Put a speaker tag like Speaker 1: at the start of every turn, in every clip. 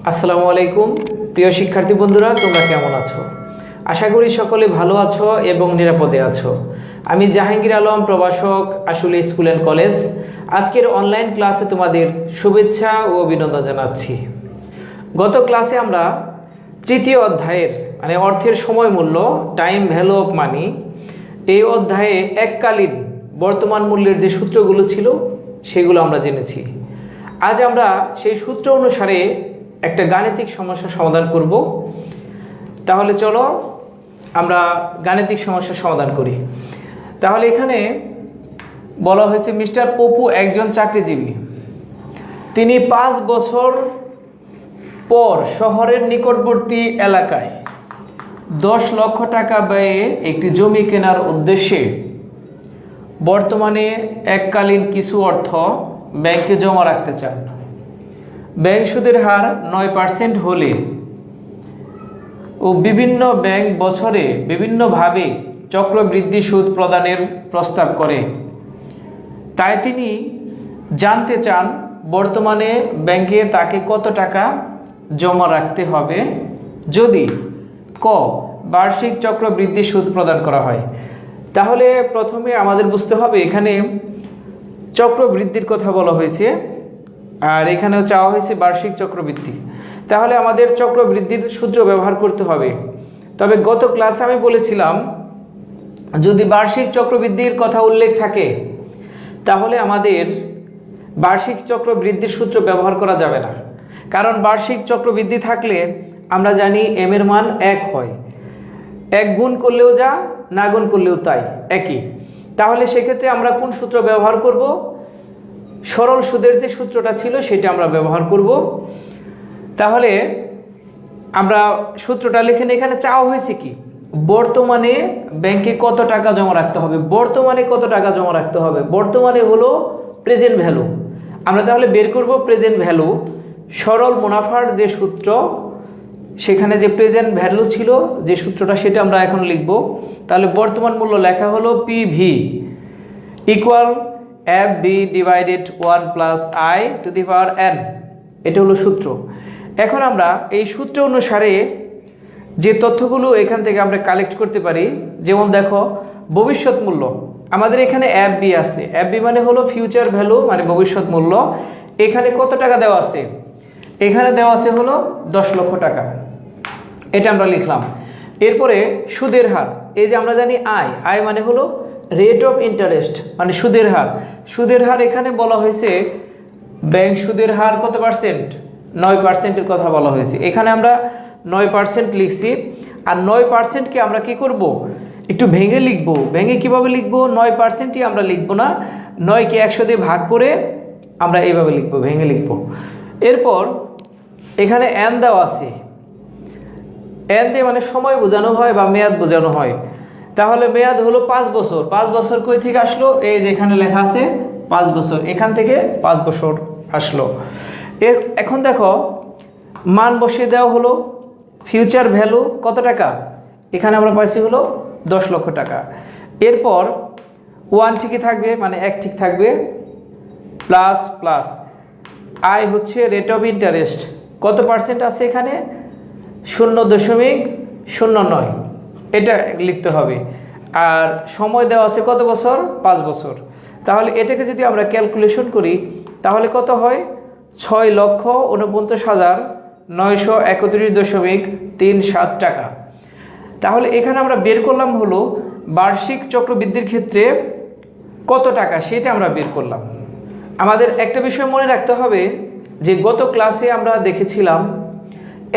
Speaker 1: আসসালামু আলাইকুম প্রিয় শিক্ষার্থী বন্ধুরা, তোমরা কেমন আছো? আশা করি সকলে ভালো আছো এবং নিরাপদে আছো। আমি জাহাঙ্গীর আলম, প্রভাষক, আসলে স্কুল অ্যান্ড কলেজ। আজকের অনলাইন ক্লাসে তোমাদের শুভেচ্ছা ও অভিনন্দন জানাচ্ছি। গত ক্লাসে আমরা তৃতীয় অধ্যায়ের অর্থের সময় মূল্য, টাইম ভ্যালু অফ মানি, এই অধ্যায়ে এককালীন বর্তমান মূল্যের যে সূত্রগুলো ছিল সেগুলো আমরা জেনেছি। আজ আমরা সেই সূত্র অনুসারে একটা গাণিতিক সমস্যার সমাধান করব। তাহলে চলো আমরা গাণিতিক সমস্যার সমাধান করি। তাহলে এখানে বলা হয়েছে মিস্টার পপু একজন চাকরিজীবী। তিনি 5 বছর পর শহরের নিকটবর্তী এলাকায় 10 লক্ষ টাকা ব্যয়ে একটি জমি কেনার উদ্দেশ্যে বর্তমানে এককালীন কিছু অর্থ ব্যাংকে জমা রাখতে চান। ব্যাংক সুদের হার 9% হলে ও বিভিন্ন ব্যাংক বছরে বিভিন্নভাবে চক্রবৃদ্ধি সুদ প্রদানের প্রস্তাব করে। তাই তিনি জানতে চান বর্তমানে ব্যাংকে তাকে কত টাকা জমা রাখতে হবে যদি ক বার্ষিক চক্রবৃদ্ধি সুদ প্রদান করা হয়। তাহলে প্রথমে আমাদের বুঝতে হবে এখানে চক্রবৃদ্ধির কথা বলা হয়েছে, আর এখানেও চাওয়া হয়েছে বার্ষিক চক্রবৃদ্ধি। তাহলে আমাদের চক্রবৃদ্ধির সূত্র ব্যবহার করতে হবে। তবে গত ক্লাসে আমি বলেছিলাম যদি বার্ষিক চক্রবৃদ্ধির কথা উল্লেখ থাকে তাহলে আমাদের বার্ষিক চক্রবৃদ্ধির সূত্র ব্যবহার করা যাবে না, কারণ বার্ষিক চক্রবৃদ্ধি থাকলে আমরা জানি এম এর মান 1 হয়। 1 গুণ করলেও যা, না গুণ করলেও তাই, একই। তাহলে সেক্ষেত্রে আমরা কোন সূত্র ব্যবহার করব? সরল সুদের যে সূত্রটা ছিল সেটা আমরা ব্যবহার করব। তাহলে আমরা সূত্রটা লিখে এখানে চাওয়া হয়েছে কি বর্তমানে ব্যাংকে কত টাকা জমা রাখতে হবে। বর্তমানে কত টাকা জমা রাখতে হবে? বর্তমানে হলো প্রেজেন্ট ভ্যালু। আমরা তাহলে বের করব প্রেজেন্ট ভ্যালু। সরল মুনাফার যে সূত্র, সেখানে যে প্রেজেন্ট ভ্যালু ছিল যে সূত্রটা সেটা আমরা এখন লিখব। তাহলে বর্তমান মূল্য লেখা হলো PV equal F V divided 1 plus I to the power N. এটা হলো সূত্র। এখন আমরা এই সূত্র অনুসারে যে তথ্যগুলো এখান থেকে আমরা কালেক্ট করতে পারি, যেমন দেখো ভবিষ্যৎ মূল্য আমাদের এখানে এফ বি আছে। এফ বি মানে হলো ফিউচার ভ্যালু, মানে ভবিষ্যৎ মূল্য। এখানে কত টাকা দেওয়া আছে? এখানে দেওয়া আছে হলো 10 লক্ষ টাকা। এটা আমরা লিখলাম। এরপরে সুদের হার, এই যে আমরা জানি আয় মানে হলো রেট অফ ইন্টারেস্ট, মানে সুদের হার। সুদের হার এখানে বলা হয়েছে ব্যাংক সুদের হার কত পার্সেন্ট? 9%-এর কথা বলা হয়েছে। এখানে আমরা 9% লিখছি। আর 9%কে আমরা কি করব? একটু ভেঙে লিখব। ভেঙে কিভাবে লিখব? 9%ই আমরা লিখব না, 9কে 100 দিয়ে ভাগ করে আমরা এইভাবে লিখব, ভেঙে লিখব। এরপর এখানে এন দেওয়া আছে। এন দিয়ে মানে সময় বোঝানো হয় বা মেয়াদ বোঝানো হয়। তাহলে মেয়াদ হলো 5 বছর। 5 বছর কই থেকে আসলো? এই যে এখানে লেখা আছে 5 বছর, এখান থেকে 5 বছর আসলো। এখন দেখো মান বসিয়ে দেওয়া হলো। ফিউচার ভ্যালু কত টাকা? এখানে আমরা পাইছি হলো 10 লক্ষ টাকা। এরপর 1 ঠিকই থাকবে, মানে 1 ঠিক থাকবে, প্লাস প্লাস আই হচ্ছে রেট অফ ইন্টারেস্ট। কত পার্সেন্ট আছে এখানে? 0.09। এটা লিখতে হবে। আর সময় দেওয়া আছে কত বছর? 5 বছর। তাহলে এটাকে যদি আমরা ক্যালকুলেশন করি তাহলে কত হয়? 6,49,931.37 টাকা। তাহলে এখানে আমরা বের করলাম হলো বার্ষিক চক্রবৃদ্ধির ক্ষেত্রে কত টাকা, সেটা আমরা বের করলাম। আমাদের একটা বিষয় মনে রাখতে হবে যে গত ক্লাসে আমরা দেখেছিলাম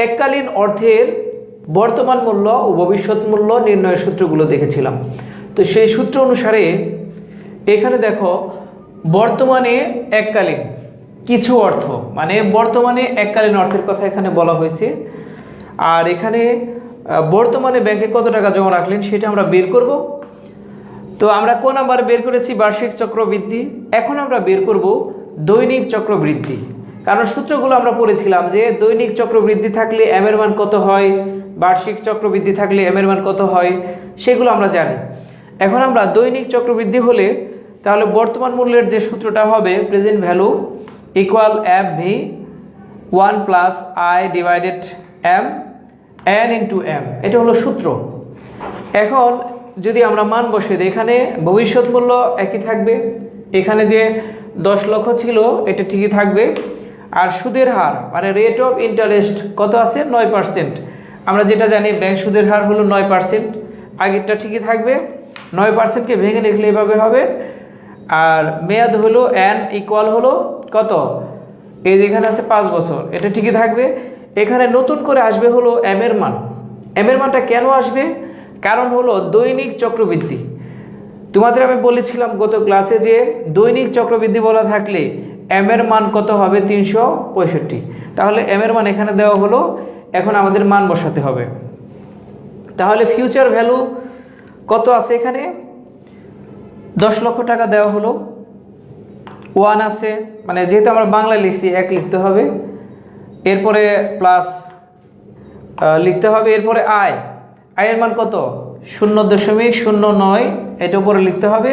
Speaker 1: এককালীন অর্থের বর্তমান মূল্য ও ভবিষ্যৎ মূল্য নির্ণয়ের সূত্রগুলো দেখেছিলাম। তো সেই সূত্র অনুসারে এখানে দেখো বর্তমানে এককালীন কিছু অর্থ, মানে বর্তমানে এককালীন অর্থের কথা এখানে বলা হয়েছে। আর এখানে বর্তমানে ব্যাংকে কত টাকা জমা রাখলেন সেটা আমরা বের করব। তো আমরা কোন নাম্বার বের করেছি? বার্ষিক চক্রবৃদ্ধি। এখন আমরা বের করব দৈনিক চক্রবৃদ্ধি, কারণ সূত্রগুলো আমরা পড়েছিলাম যে দৈনিক চক্রবৃদ্ধি থাকলে এম এর মান কত হয়, বার্ষিক চক্রবৃদ্ধি থাকলে এম এর মান কত হয়, সেগুলো আমরা জানি। এখন আমরা দৈনিক চক্রবৃদ্ধি হলে তাহলে বর্তমান মূল্যের যে সূত্রটা হবে present value equal F V 1 plus I divided M N into M, এটা হলো সূত্র। এখন যদি আমরা মান বসে দিই, এখানে ভবিষ্যৎ মূল্য একই থাকবে, এখানে যে 10 লক্ষ ছিল এটা ঠিকই থাকবে, আর সুদের হার মানে রেট অফ ইন্টারেস্ট কত আছে 9%। আমরা যেটা জানি ব্যাংক সুদের হার হলো 9%, আগেরটা ঠিকই থাকবে। 9%কে ভেঙে লিখলে এভাবে হবে। আর মেয়াদ হলো এন ইকুয়াল হলো কত, এই যেখানে আছে 5 বছর, এটা ঠিকই থাকবে। এখানে নতুন করে আসবে হলো এম এর মান। এম এর মানটা কেন আসবে, কারণ হলো দৈনিক চক্রবৃদ্ধি। তোমাদের আমি বলেছিলাম গত ক্লাসে যে দৈনিক চক্রবৃদ্ধি বলা থাকলে এম এর মান কত হবে 365। তাহলে এম এর মান এখানে দেওয়া হলো, এখন আমাদের মান বসাতে হবে। তাহলে ফিউচার ভ্যালু কত আছে, এখানে 10 লক্ষ টাকা দেওয়া হলো, 1 আছে, মানে যেহেতু আমরা বাংলায় লিখছি 1 লিখতে হবে, এরপরে প্লাস লিখতে হবে, এরপরে আয়ের মান কত 0.09, এটা উপরে লিখতে হবে,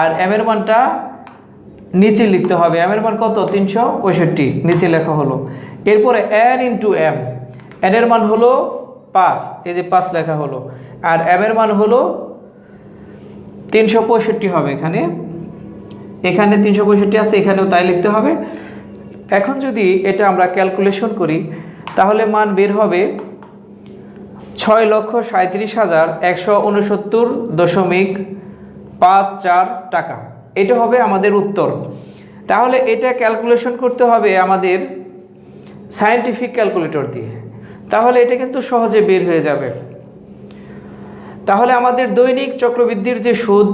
Speaker 1: আর এম এর মানটা নিচে লিখতে হবে। এম এর মান কত 365, নিচে লেখা হলো। এরপরে এন ইন্টু এম, এন এর মান হলো 5, এই যে 5 লেখা হলো, আর এম এর মান হলো 365 হবে। এখানে 365 আছে, এখানেও তাই লিখতে হবে। এখন যদি এটা আমরা ক্যালকুলেশন করি তাহলে মান বের হবে 6,37,169.54 টাকা। এটা হবে আমাদের উত্তর। তাহলে এটা ক্যালকুলেশন করতে হবে আমাদের সায়েন্টিফিক ক্যালকুলেটর দিয়ে, তাহলে এটা কিন্তু সহজে বের হয়ে যাবে। তাহলে আমাদের দৈনিক চক্রবৃদ্ধির যে সুদ,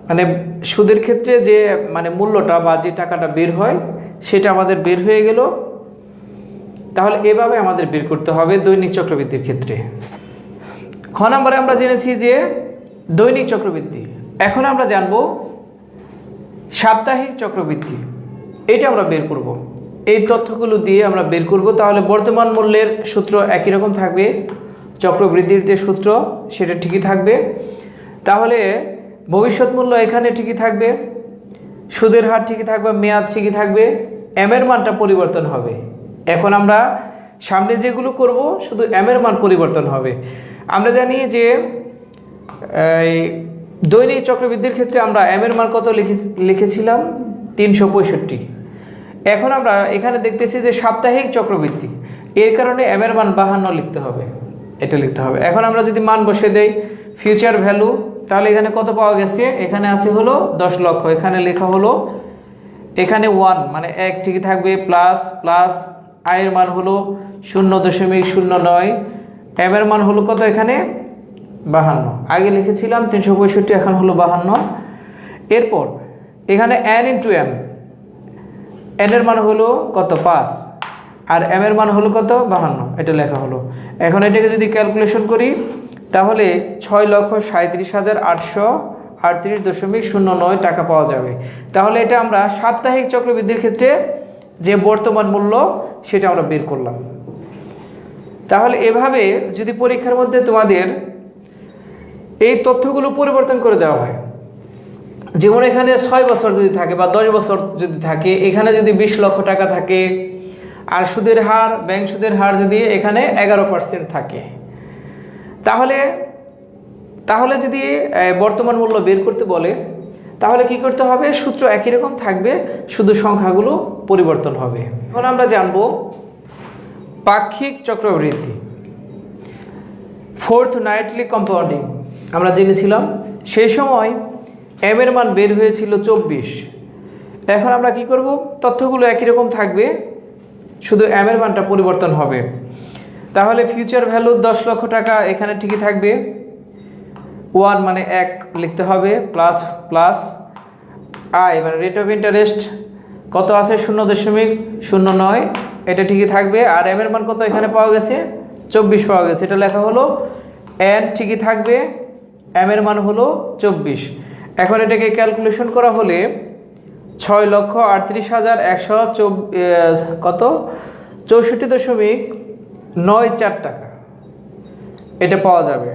Speaker 1: মানে সুদের ক্ষেত্রে যে মানে মূল্যটা বা যে টাকাটা বের হয় সেটা আমাদের বের হয়ে গেল। তাহলে এভাবে আমাদের বের করতে হবে দৈনিক চক্রবৃদ্ধির ক্ষেত্রে। খ নম্বরে আমরা জেনেছি যে দৈনিক চক্রবৃদ্ধি। এখন আমরা জানব সাপ্তাহিক চক্রবৃদ্ধি, এটা আমরা বের করব। এই তথ্যগুলো দিয়ে আমরা বের করব। তাহলে বর্তমান মূল্যের সূত্র একই রকম থাকবে, চক্রবৃদ্ধির যে সূত্র সেটা ঠিকই থাকবে। তাহলে ভবিষ্যৎ মূল্য এখানে ঠিকই থাকবে, সুদের হার ঠিকই থাকবে, মেয়াদ ঠিকই থাকবে, এম এর মানটা পরিবর্তন হবে। এখন আমরা সামনে যেগুলো করব শুধু এম এর মান পরিবর্তন হবে। আমরা জানি যে দৈনিক চক্রবৃদ্ধির ক্ষেত্রে আমরা এম এর মান কত লিখেছিলাম 365। এখন আমরা এখানে দেখতেছি যে সাপ্তাহিক চক্রবৃদ্ধি, এর কারণে এম এর মান 52 লিখতে হবে, এটা লিখতে হবে। এখন আমরা যদি মান বসে দেই ফিউচার ভ্যালু, তাহলে এখানে কত পাওয়া গেছে, এখানে আছে হলো 10 লক্ষ, এখানে লেখা হলো, এখানে 1 মানে 1 ঠিকই থাকবে, প্লাস প্লাস আয়ের মান হলো 0.09, এম এর মান হলো কত এখানে 52, আগে লিখেছিলাম 365, এখন হলো 52। এরপর এখানে এন ইন্টু এম, এন এর মান হলো কত 5, আর এম এর মান হলো কত 52, এটা লেখা হলো। এখন এটাকে যদি ক্যালকুলেশন করি তাহলে 6,37,838.09 টাকা পাওয়া যাবে। তাহলে এটা আমরা সাপ্তাহিক চক্রবৃদ্ধির ক্ষেত্রে যে বর্তমান মূল্য সেটা আমরা বের করলাম। তাহলে এভাবে যদি পরীক্ষার মধ্যে তোমাদের এই তথ্যগুলো পরিবর্তন করে দেওয়া হয়, যেমন এখানে 6 বছর যদি থাকে বা 10 বছর যদি থাকে, এখানে যদি 20 লক্ষ টাকা থাকে, আর সুদের হার ব্যাংক সুদের হার যদি এখানে 11% থাকে, তাহলে যদি বর্তমান মূল্য বের করতে বলে তাহলে কি করতে হবে, সূত্র একই রকম থাকবে, শুধু সংখ্যাগুলো পরিবর্তন হবে। এখন আমরা জানব পাক্ষিক চক্রবৃদ্ধি, ফোর্থ নাইটলি কম্পাউন্ডিং। আমরা জেনেছিলাম সেই সময় এম এর মান বের হয়েছিল 24। এখন আমরা কি করব, তথ্যগুলো একই রকম থাকবে, শুধু এম এর মানটা পরিবর্তন হবে। তাহলে ফিউচার ভ্যালু 10 লক্ষ টাকা এখানে ঠিকই থাকবে, 1 মানে 1 লিখতে হবে, প্লাস প্লাস আই মানে রেট অফ ইন্টারেস্ট কত আছে 0.09, এটা ঠিকই থাকবে, আর এম এর মান কত এখানে পাওয়া গেছে 24 পাওয়া গেছে, এটা লেখা হলো। এন ঠিকই থাকবে, এম এর মান হলো 24। এখন এটাকে ক্যালকুলেশন করা হলে 6,38,100 কত 64.94 টাকা এটা পাওয়া যাবে।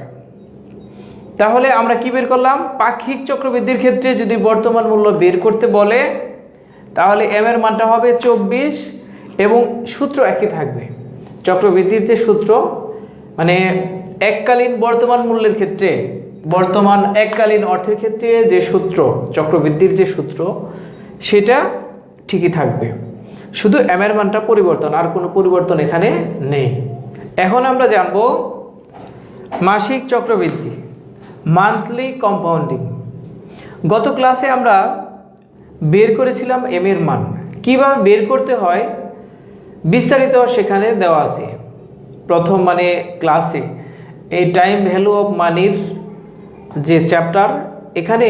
Speaker 1: তাহলে আমরা কি বের করলাম, পাক্ষিক চক্রবৃদ্ধির ক্ষেত্রে যদি বর্তমান মূল্য বের করতে বলে তাহলে এম এর মানটা হবে 24, এবং সূত্র একই থাকবে। চক্রবৃদ্ধির যে সূত্র মানে এককালীন বর্তমান মূল্যের ক্ষেত্রে, বর্তমান এককালীন অর্থের ক্ষেত্রে যে সূত্র, চক্রবৃদ্ধির যে সূত্র সেটা ঠিকই থাকবে, শুধু এম এর মানটা পরিবর্তন, আর কোনো পরিবর্তন এখানে নেই। এখন আমরা জানব মাসিক চক্রবৃদ্ধি, মান্থলি কম্পাউন্ডিং। গত ক্লাসে আমরা বের করেছিলাম এম এর মান, কিভাবে বের করতে হয় বিস্তারিত সেখানে দেওয়া আছে। প্রথম মানে ক্লাসে এই টাইম ভ্যালু অফ মানির যে চ্যাপ্টার, এখানে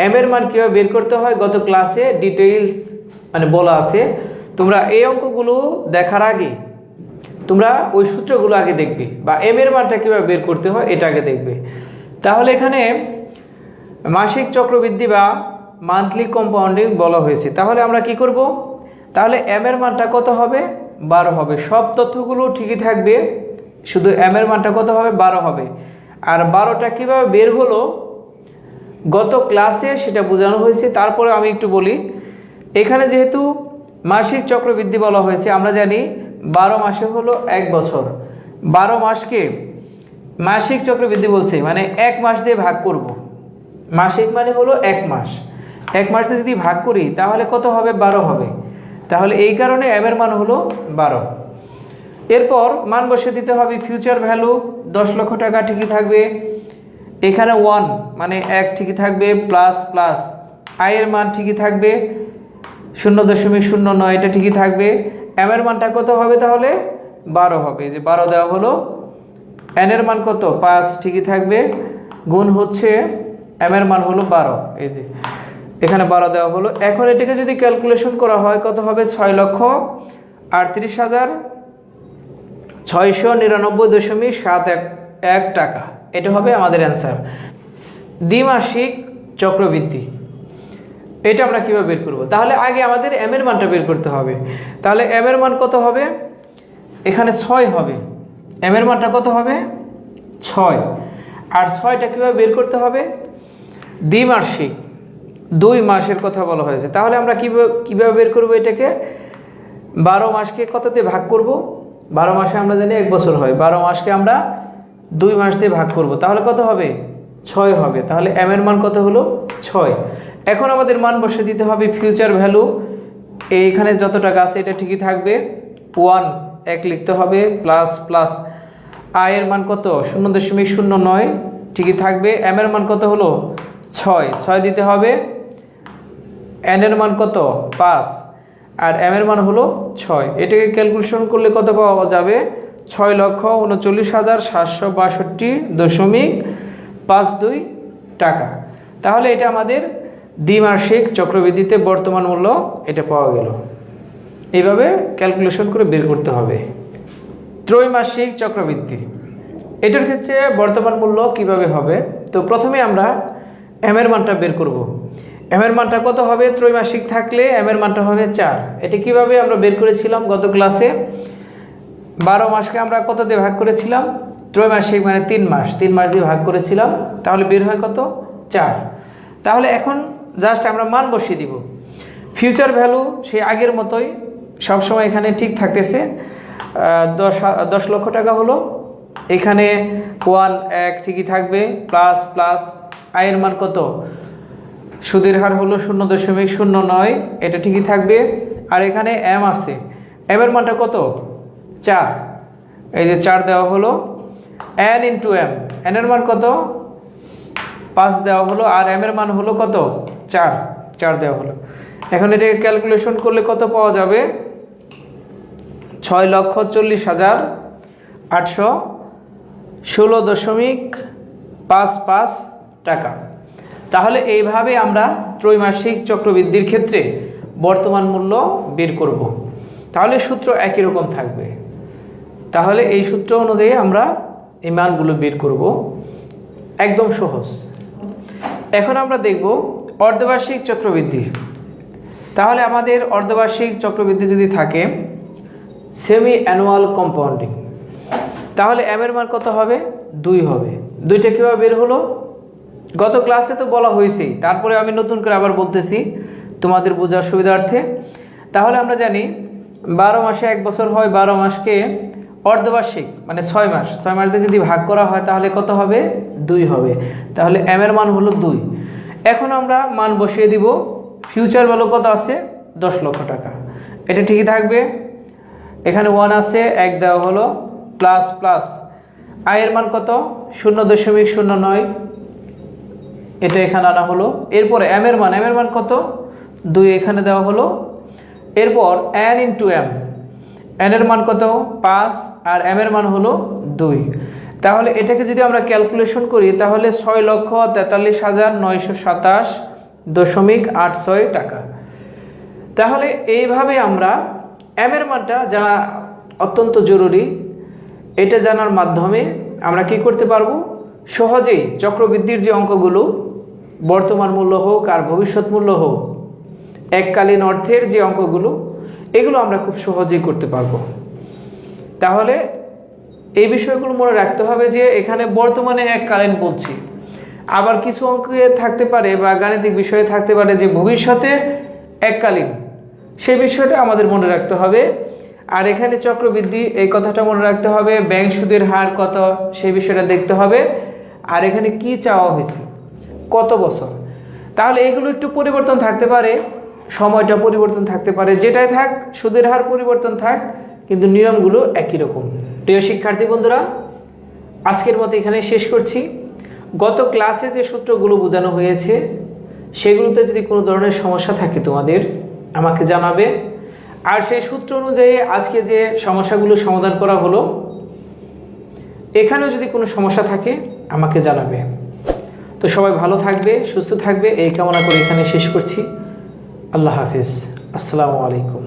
Speaker 1: এম এর মান কীভাবে বের করতে হয় গত ক্লাসে ডিটেইলস মানে বলা আছে। তোমরা এই অঙ্কগুলো দেখার আগে তোমরা ওই সূত্রগুলো আগে দেখবে, বা এম এর মানটা কীভাবে বের করতে হয় এটা আগে দেখবে। তাহলে এখানে মাসিক চক্রবৃদ্ধি বা মান্থলি কম্পাউন্ডিং বলা হয়েছে। তাহলে আমরা কি করব, তাহলে এম এর মানটা কত হবে, 12 হবে। সব তথ্যগুলো ঠিকই থাকবে, শুধু এম এর মানটা কত হবে, 12 হবে। আর 12টা কীভাবে বের হলো গত ক্লাসে সেটা বোঝানো হয়েছে। তারপরে আমি একটু বলি, এখানে যেহেতু মাসিক চক্রবৃদ্ধি বলা হয়েছে, আমরা জানি 12 মাসে হলো 1 বছর। 12 মাসকে মাসিক চক্রবৃদ্ধি বলছে, মানে 1 মাস দিয়ে ভাগ করব। মাসিক মানে হলো 1 মাস, 1 মাস দিয়ে যদি ভাগ করি তাহলে কত হবে, 12 হবে। তাহলে এই কারণে এম এর মান হলো 12। এরপর মান বসে দিতে হবে, ফিউচার ভ্যালু 10 লক্ষ টাকা ঠিকই থাকবে। এখানে 1 মানে 1 ঠিকই থাকবে, প্লাস প্লাস আয়ের মান ঠিকই থাকবে 0.09, এটা ঠিকই থাকবে। এম এর মানটা কত হবে, তাহলে 12 হবে, যে 12 দেওয়া হলো। এন এর মান কত, 5 ঠিকই থাকবে, গুণ হচ্ছে এম এর মান হলো 12, এই যে এখানে 12 দেওয়া হলো। এখন এটাকে যদি ক্যালকুলেশন করা হয় কত হবে, 6,38,699.71 টাকা, এটা হবে আমাদের অ্যান্সার। দ্বিমাসিক চক্রবৃদ্ধি এটা আমরা কীভাবে বের করব, তাহলে আগে আমাদের এম এর মানটা বের করতে হবে। তাহলে এম এর মান কত হবে, এখানে 6 হবে। এম এর মানটা কত হবে, 6। আর 6টা কীভাবে বের করতে হবে, দ্বিমাসিক 2 মাসের কথা বলা হয়েছে। তাহলে আমরা কীভাবে বের করব এটাকে, 12 মাসকে কত দিয়ে ভাগ করব, 12 মাসে আমরা জানি 1 বছর হয়, 12 মাসকে আমরা 2 মাস দিয়ে ভাগ করব, তাহলে কত হবে, 6 হবে। তাহলে এম এর মান কত হলো, 6। এখন আমাদের মান বসে দিতে হবে, ফিউচার ভ্যালু এইখানে যত টাকা আছে এটা ঠিকই থাকবে, 1 লিখতে হবে, প্লাস প্লাস আয়ের মান কত, 0.09 ঠিকই থাকবে। এম এর মান কত হলো, 6 দিতে হবে। এন এর মান কত, 5, আর এম এর মান হলো 6। এটাকে ক্যালকুলেশন করলে কত পাওয়া যাবে, 6,39,762.52 টাকা। তাহলে এটা আমাদের দ্বিমাসিক চক্রবৃদ্ধিতে বর্তমান মূল্য এটা পাওয়া গেল। এইভাবে ক্যালকুলেশন করে বের করতে হবে। ত্রৈমাসিক চক্রবৃদ্ধি, এটার ক্ষেত্রে বর্তমান মূল্য কিভাবে হবে, তো প্রথমে আমরা এম এর মানটা বের করব। এম এর মানটা কত হবে, ত্রৈমাসিক থাকলে এম এর মানটা হবে 4। এটা কিভাবে আমরা বের করেছিলাম গত ক্লাসে, 12 মাসকে আমরা কত দিয়ে ভাগ করেছিলাম, ত্রৈমাসিক মানে 3 মাস, 3 মাস দিয়ে ভাগ করেছিলাম, তাহলে বের হয় কত, 4। তাহলে এখন জাস্ট আমরা মান বসিয়ে দিব। ফিউচার ভ্যালু সেই আগের মতোই সবসময় এখানে ঠিক থাকতেছে, 10 লক্ষ টাকা হলো। এখানে 1 ঠিকই থাকবে, প্লাস প্লাস আয়ের মান কত, সুদের হার হলো 0.09, এটা ঠিকই থাকবে। আর এখানে এম আছে, এম এর মানটা কত, 4, এই যে 4 দেওয়া হলো। এন ইন্টু এম, এন এর মান কত, 5 দেওয়া হলো। আর এম এর মান হলো কত, 4 দেওয়া হলো। এখন এটাকে ক্যালকুলেশন করলে কত পাওয়া যাবে, 6,40,816.55 টাকা। তাহলে এইভাবে আমরা ত্রৈমাসিক চক্রবৃদ্ধির ক্ষেত্রে বর্তমান মূল্য বের করব। তাহলে সূত্র একই রকম থাকবে। তাহলে এই সূত্র অনুযায়ী আমরা এই মানগুলো বের করব, একদম সহজ। এখন আমরা দেখব অর্ধবার্ষিক চক্রবৃদ্ধি। তাহলে আমাদের অর্ধবার্ষিক চক্রবৃদ্ধি যদি থাকে, সেমি অ্যানুয়াল কম্পাউন্ডিং, তাহলে এম এর মান কত হবে, 2 হবে। 2টা কীভাবে বের হলো, গত ক্লাসে তো বলা হয়েছেই, তারপরে আমি নতুন করে আবার বলতেছি তোমাদের বোঝার সুবিধার্থে। তাহলে আমরা জানি 12 মাসে 1 বছর হয়, 12 মাসকে অর্ধবার্ষিক মানে 6 মাস, 6 মাস দিয়ে যদি ভাগ করা হয় তাহলে কত হবে? 2 হবে। তাহলে m এর মান হলো 2। এখন আমরা মান বসিয়ে দিব। ফিউচার ভ্যালু কত আছে? 10 লক্ষ টাকা। এটা ঠিকই থাকবে। এখানে 1 আছে, 1 দেওয়া হলো, প্লাস প্লাস আয়ের মান কত? 0.09, এটা এখানে আনা হলো। এরপরে m এর মান কত? 2 এখানে দেওয়া হলো। এরপর n ইন্টু m, n এর মান কত? 5 আর m এর মান হলো 2। তাহলে এটাকে যদি আমরা ক্যালকুলেশন করি তাহলে 6,43,927.86 টাকা। তাহলে এইভাবে আমরা m এর মানটা জানা অত্যন্ত জরুরি। এটা জানার মাধ্যমে আমরা কি করতে পারবো? সহজেই চক্রবৃদ্ধির যে অঙ্কগুলো, বর্তমান মূল্য হোক আর ভবিষ্যৎ মূল্য হোক, এককালীন অর্থের যে অঙ্কগুলো, এগুলো আমরা খুব সহজেই করতে পারবো। তাহলে এই বিষয়গুলো মনে রাখতে হবে যে এখানে বর্তমানে এককালীন বলছি, আবার কিছু অঙ্কে থাকতে পারে বা গাণিতিক বিষয়ে থাকতে পারে যে ভবিষ্যতে এককালীন, সেই বিষয়টা আমাদের মনে রাখতে হবে। আর এখানে চক্রবৃদ্ধি, এই কথাটা মনে রাখতে হবে। ব্যাংক সুদের হার কত, সেই বিষয়টা দেখতে হবে। আর এখানে কি চাওয়া হয়েছে, কত বছর। তাহলে এগুলো একটু পরিবর্তন থাকতে পারে, সময়টা পরিবর্তন থাকতে পারে, যেটাই থাক, সুদের হার পরিবর্তন থাক, কিন্তু নিয়মগুলো একই রকম। প্রিয় শিক্ষার্থী বন্ধুরা, আজকের মতো এখানে শেষ করছি। গত ক্লাসে যে সূত্রগুলো বোঝানো হয়েছে সেগুলোতে যদি কোনো ধরনের সমস্যা থাকে তোমাদের আমাকে জানাবে। আর সেই সূত্র অনুযায়ী আজকে যে সমস্যাগুলো সমাধান করা হলো, এখানেও যদি কোনো সমস্যা থাকে আমাকে জানাবে। তো সবাই ভালো থাকবে, সুস্থ থাকবে, এই কামনা করে এখানে শেষ করছি। আল্লাহ হাফিজ। আসসালামু আলাইকুম।